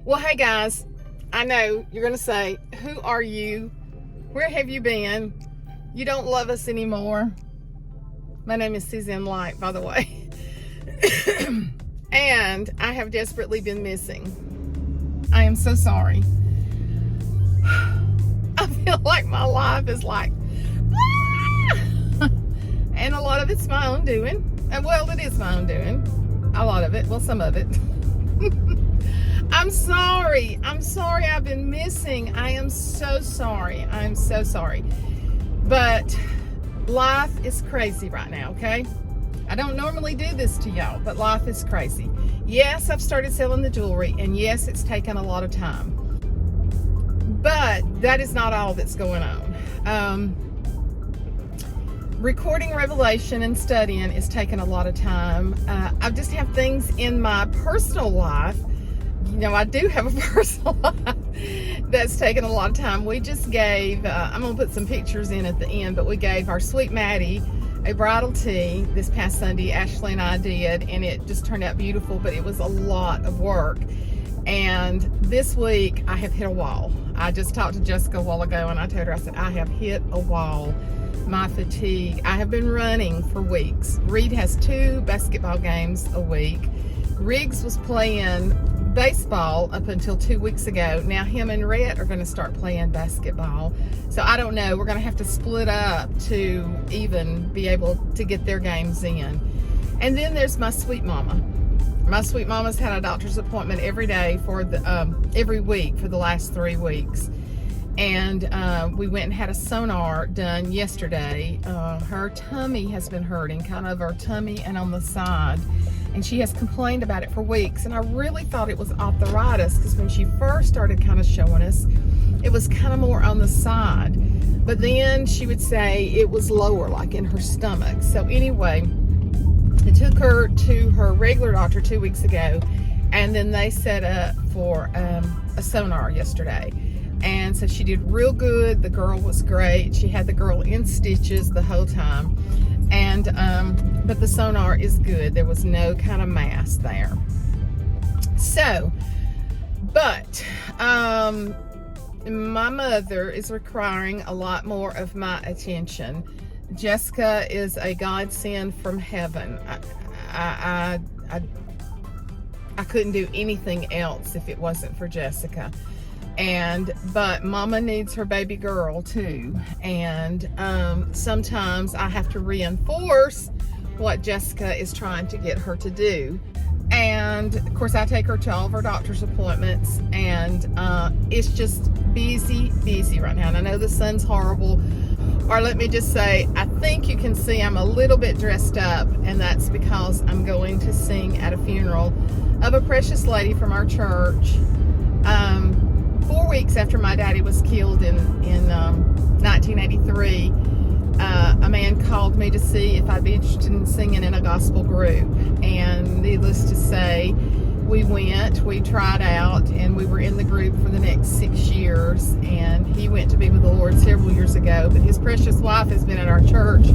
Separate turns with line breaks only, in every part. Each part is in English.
Well, hey guys, I know you're going to say, who are you? Where have you been? You don't love us anymore. My name is Suzanne Light, by the way. And I have desperately been missing. I am so sorry. I feel like my life is like, and a lot of it's my own doing. And well, it is my own doing. A lot of it, well, some of it. I'm sorry. I'm sorry I've been missing. I am so sorry. I'm so sorry. But life is crazy right now, okay? I don't normally do this to y'all, but life is crazy. Yes, I've started selling the jewelry, and yes, it's taken a lot of time. But that is not all that's going on. Recording Revelation and studying is taking a lot of time. I just have things in my personal life. You know, I do have a personal life that's taken a lot of time. We just gave, I'm going to put some pictures in at the end, but we gave our sweet Maddie a bridal tea this past Sunday. Ashley and I did, and it just turned out beautiful, but it was a lot of work. And this week, I have hit a wall. I just talked to Jessica a while ago, and I told her, I said, I have hit a wall. My fatigue. I have been running for weeks. Reed has 2 basketball games a week. Riggs was playing baseball up until 2 weeks ago. Now him and Rhett are going to start playing basketball. So I don't know. We're going to have to split up to even be able to get their games in. And then there's my sweet mama. My sweet mama's had a doctor's appointment every day for the every week for the last 3 weeks. And we went and had a sonar done yesterday. Her tummy has been hurting, kind of her tummy and on the side. And she has complained about it for weeks. And I really thought it was arthritis, because when she first started kind of showing us, it was kind of more on the side. But then she would say it was lower, like in her stomach. So anyway, I took her to her regular doctor 2 weeks ago. And then they set up for a sonar yesterday. And so she did real good. The girl was great. She had the girl in stitches the whole time. And but the sonar is good. There was no kind of mass there. So, but my mother is requiring a lot more of my attention. Jessica is a godsend from heaven. I couldn't do anything else if it wasn't for Jessica. But mama needs her baby girl too. And sometimes I have to reinforce what Jessica is trying to get her to do. And of course I take her to all of her doctor's appointments, and it's just busy right now. And I know the sun's horrible, or let me just say, I think you can see I'm a little bit dressed up, and that's because I'm going to sing at a funeral of a precious lady from our church. 4 weeks after my daddy was killed in 1983, a man called me to see if I'd be interested in singing in a gospel group. And needless to say, we went, we tried out, and we were in the group for the next 6 years. And he went to be with the Lord several years ago, but his precious wife has been at our church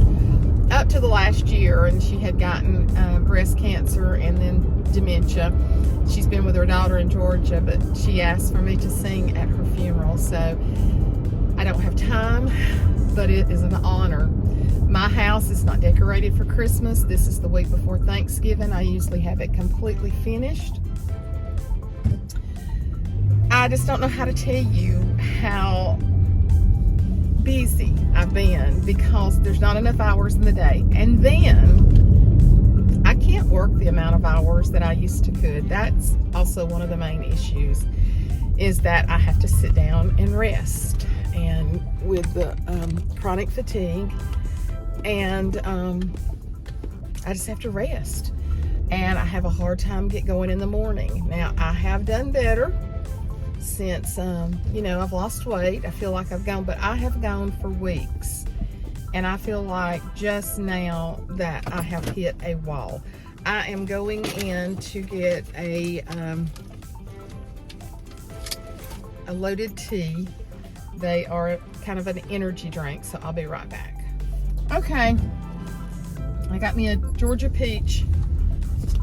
up to the last year, and she had gotten breast cancer and then dementia. She's been with her daughter in Georgia, but she asked for me to sing at her funeral. So I don't have time, but it is an honor. My house is not decorated for Christmas. This is the week before Thanksgiving. I usually have it completely finished. I just don't know how to tell you how busy I've been, because there's not enough hours in the day. And then I can't work the amount of hours that I used to could. That's also one of the main issues, is that I have to sit down and rest. And with the chronic fatigue, and I just have to rest. And I have a hard time get going in the morning. Now, I have done better since, you know, I've lost weight. I feel like I've gone, but I have gone for weeks. And I feel like just now that I have hit a wall. I am going in to get a loaded tea. They are kind of an energy drink, so I'll be right back. Okay, I got me a Georgia peach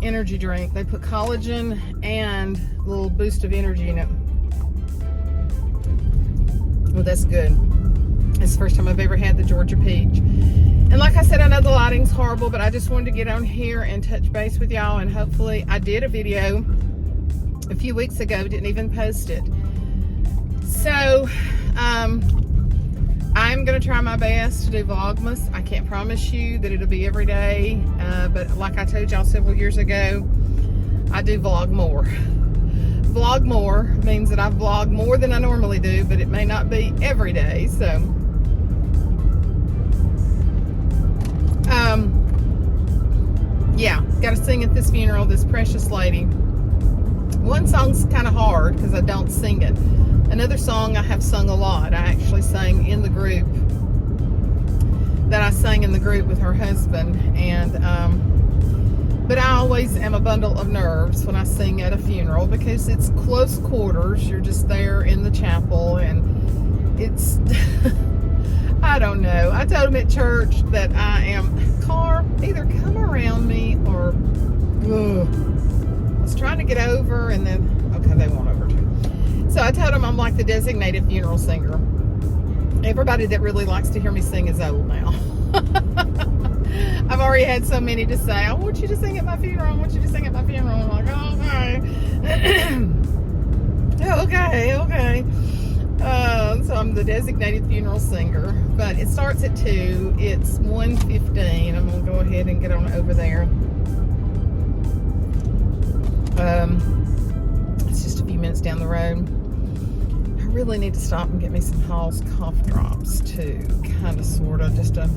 energy drink. They put collagen and a little boost of energy in it. Well, that's good. It's the first time I've ever had the Georgia peach. And like I said, I know the lighting's horrible, but I just wanted to get on here and touch base with y'all, and hopefully I did a video a few weeks ago, didn't even post it. So, I'm going to try my best to do Vlogmas. I can't promise you that it'll be every day, but like I told y'all several years ago, I do vlog more. Vlog more means that I vlog more than I normally do, but it may not be every day, so. Yeah, got to sing at this funeral, this precious lady. One song's kind of hard because I don't sing it. Another song I have sung a lot. I actually sang in the group that I sang in the group with her husband, and but I always am a bundle of nerves when I sing at a funeral because it's close quarters. You're just there in the chapel, and it's I don't know. I told them at church that I am car, either come around me or I was trying to get over, and then okay, they won't over too. So I told them I'm like the designated funeral singer. Everybody that really likes to hear me sing is old now. I've already had so many to say, I want you to sing at my funeral, I want you to sing at my funeral. I'm like, oh, okay. okay. So I'm the designated funeral singer, but it starts at 2. It's 1:15. I'm going to go ahead and get on over there. It's just a few minutes down the road. I really need to stop and get me some Hall's cough drops too, kind of, sort of, just to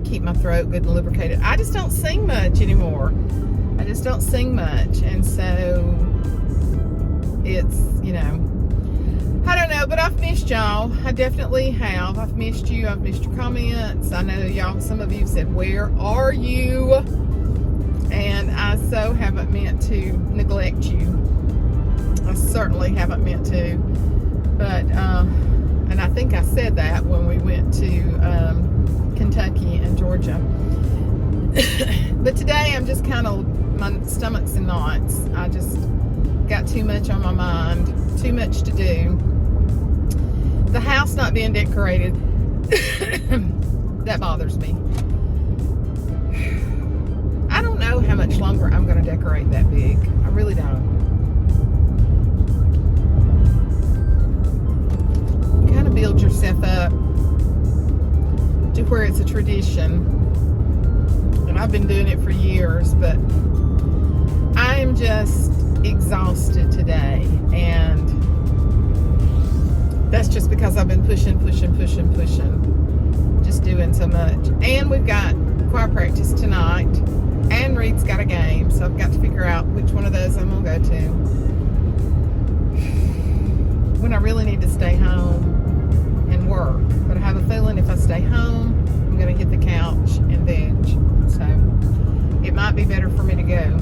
keep my throat good and lubricated. I just don't sing much anymore. I just don't sing much, and so it's, you know, I don't know, but I've missed y'all. I definitely have. I've missed you. I've missed your comments. I know y'all, some of you said, where are you? And I so haven't meant to neglect you. I certainly haven't meant to. But, and I think I said that when we went to Kentucky and Georgia. But today I'm just kind of, my stomach's in knots. I just got too much on my mind, too much to do. The house not being decorated, that bothers me. I don't know how much longer I'm going to decorate that big. I really don't. You kind of build yourself up to where it's a tradition. And I've been doing it for years, but I am just exhausted today, and that's just because I've been pushing, just doing so much. And we've got choir practice tonight, and Reed's got a game, so I've got to figure out which one of those I'm gonna go to. When I really need to stay home and work, but I have a feeling if I stay home, I'm gonna hit the couch and binge. So it might be better for me to go.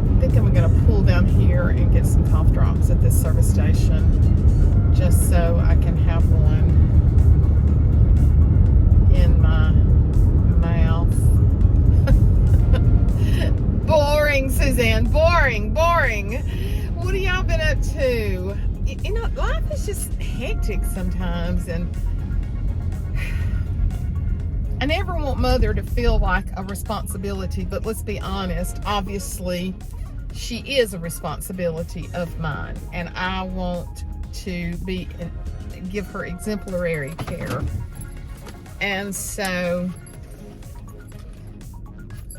I think I'm going to pull down here and get some cough drops at this service station, just so I can have one in my mouth. Boring, Suzanne. Boring. What have y'all been up to? You know, life is just hectic sometimes, and I never want Mother to feel like a responsibility, but let's be honest, obviously she is a responsibility of mine, and I want to give her exemplary care. And so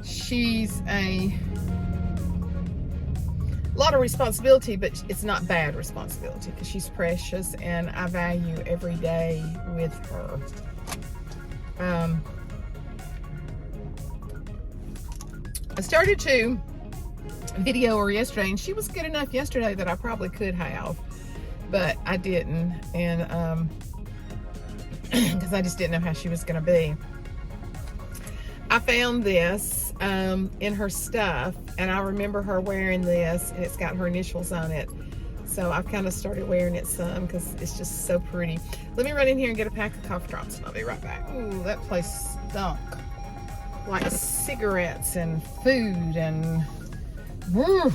she's a lot of responsibility, but it's not bad responsibility because she's precious, and I value every day with her. I started to video her yesterday, and she was good enough yesterday that I probably could have, but I didn't, and because I just didn't know how she was going to be. I found this in her stuff, and I remember her wearing this, and it's got her initials on it, so I've kind of started wearing it some because it's just so pretty. Let me run in here and get a pack of cough drops, and I'll be right back. Ooh, that place stunk. like cigarettes and food and woo,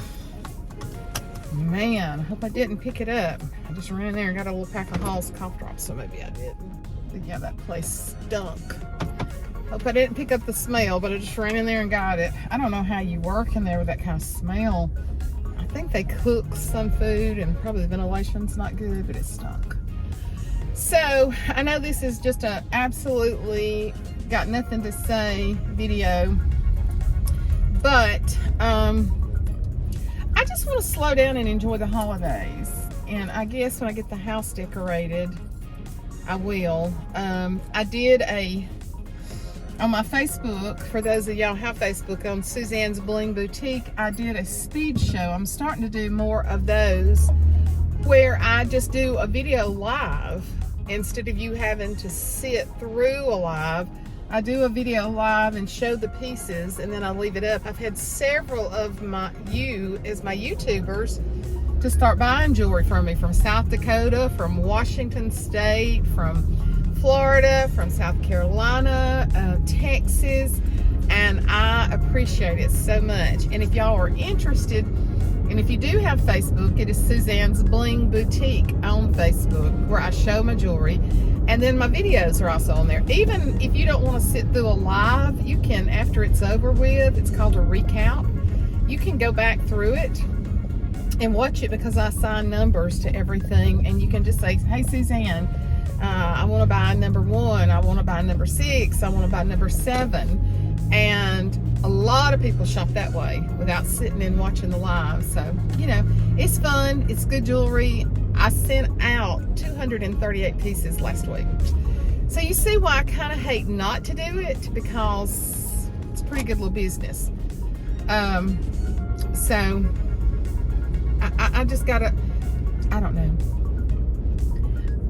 man, I hope I didn't pick it up. I just ran in there and got a little pack of Hall's cough drops, so maybe I didn't. But yeah, that place stunk. Hope I didn't pick up the smell, but I just ran in there and got it. I don't know how you work in there with that kind of smell. I think they cook some food and probably the ventilation's not good, but it stunk. So I know this is just a absolutely got nothing to say video, but I just want to slow down and enjoy the holidays. And I guess when I get the house decorated, I will. I did on my Facebook, for those of y'all who have Facebook, on Suzanne's Bling Boutique, I did a speed show. I'm starting to do more of those where I just do a video live. Instead of you having to sit through a live, I do a video live and show the pieces, and then I leave it up. I've had several of my YouTubers to start buying jewelry from me, from South Dakota, from Washington State, from Florida, from South Carolina, Texas, and I appreciate it so much. And if y'all are interested, and if you do have Facebook, it is Suzanne's Bling Boutique on Facebook, where I show my jewelry, and then my videos are also on there. Even if you don't want to sit through a live, you can, after it's over with, it's called a recount, you can go back through it and watch it, because I assign numbers to everything, and you can just say, hey Suzanne, I want to buy number 1, I want to buy number 6, I want to buy number 7, and a lot of people shop that way without sitting and watching the live. So, you know, it's fun, it's good jewelry. I sent out 238 pieces last week. So you see why I kind of hate not to do it, because it's a pretty good little business. So I just gotta, I don't know.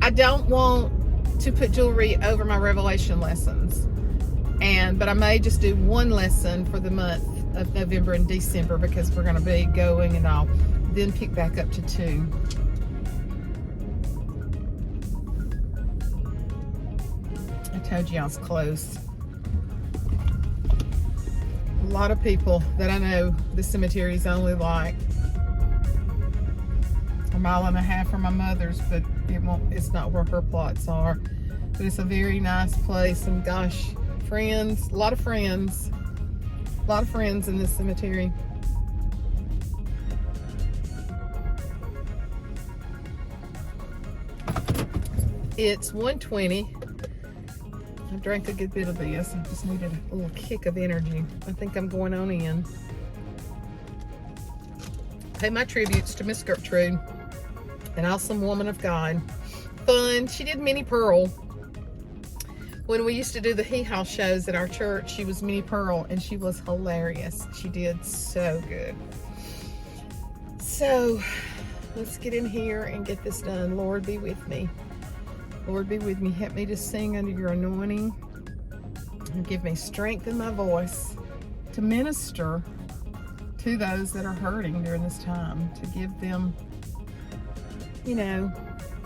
I don't want to put jewelry over my Revelation lessons, but I may just do one lesson for the month of November and December, because we're going to be going, and I'll then pick back up to 2. I told you I was close. A lot of people that I know, the cemetery is only like a mile and a half from my mother's, but it's not where her plots are. But it's a very nice place, and gosh, friends, a lot of friends in this cemetery. It's 1:20. I drank a good bit of this. I just needed a little kick of energy. I think I'm going on in. Pay my tributes to Miss Gertrude, an awesome woman of God. Fun. She did Minnie Pearl. When we used to do the Hee Haw shows at our church, she was Minnie Pearl, and she was hilarious. She did so good. So let's get in here and get this done. Lord, be with me. Lord, be with me. Help me to sing under your anointing, and give me strength in my voice to minister to those that are hurting during this time, to give them, you know,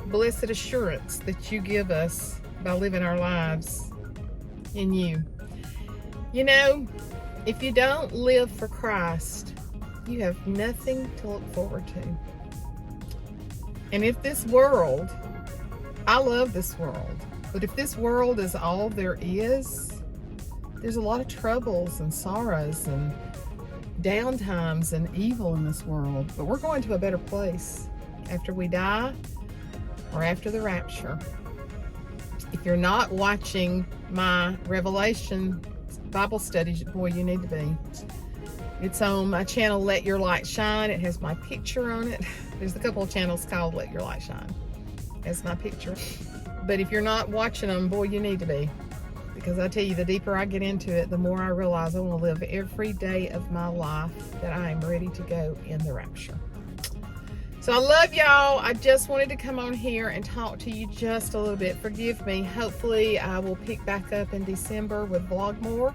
blessed assurance that you give us by living our lives in you. You know, if you don't live for Christ, you have nothing to look forward to. And if this world, I love this world, but if this world is all there is, there's a lot of troubles and sorrows and downtimes and evil in this world. But we're going to a better place after we die, or after the rapture. If you're not watching my Revelation Bible studies, boy, you need to be. It's on my channel, Let Your Light Shine. It has my picture on it. There's a couple of channels called Let Your Light Shine. That's my picture. But if you're not watching them, boy, you need to be. Because I tell you, the deeper I get into it, the more I realize I want to live every day of my life that I am ready to go in the rapture. So I love y'all. I just wanted to come on here and talk to you just a little bit. Forgive me. Hopefully I will pick back up in December with vlog more.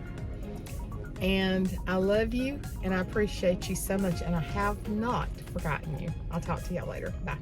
And I love you, and I appreciate you so much, and I have not forgotten you. I'll talk to y'all later. Bye.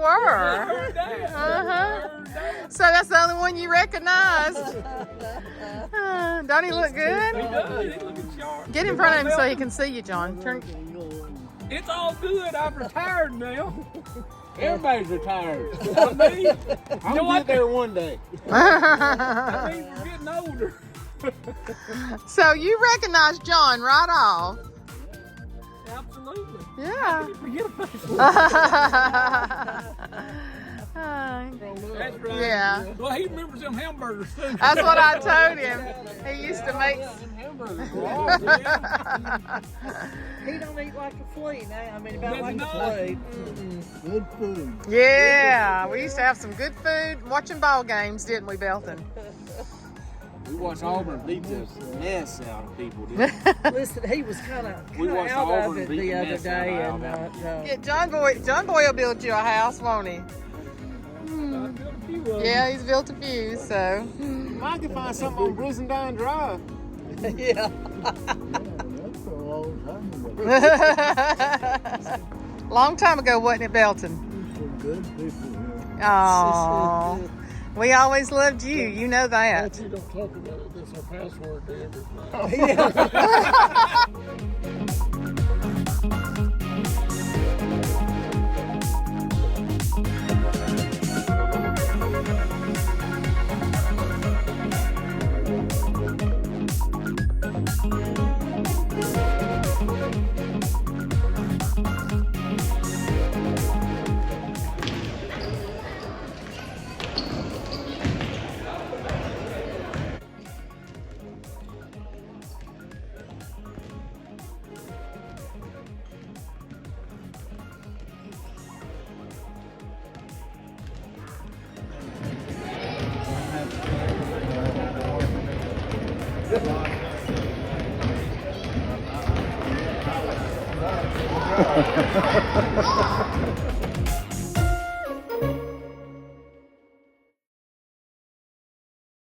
were. So that's the only one you recognized. Don't he look good?
He does. He's looking sharp.
Get in front of him so he can see you, John. Turn.
It's all good. I'm retired now. Everybody's retired. I mean,
I'll get there one day.
I mean, we're getting older.
So you recognize John right off.
Absolutely.
Yeah.
Forget about That's right.
Yeah.
Well, he remembers them hamburgers too.
That's what I told him. He used to make.
He don't eat like a flea now. I mean, about
Does
like
he
a
not?
flea.
Good food.
Yeah, we used to have some good food watching ball games, didn't we, Belton?
We watched Auburn beat the mess out of people, didn't we?
Listen, he was kind of
We watched
out of
Auburn
it
beat
the
the
other
mess
day,
out of
and
Alabama.
Yeah, John Boy will build you a house, won't he? Yeah, he's built a few, so.
If I could find something on Brizendine Drive.
yeah.
Long time ago, wasn't it, Belton? Oh, we always loved you. You know that.
You don't talk about it. That's our password to everything.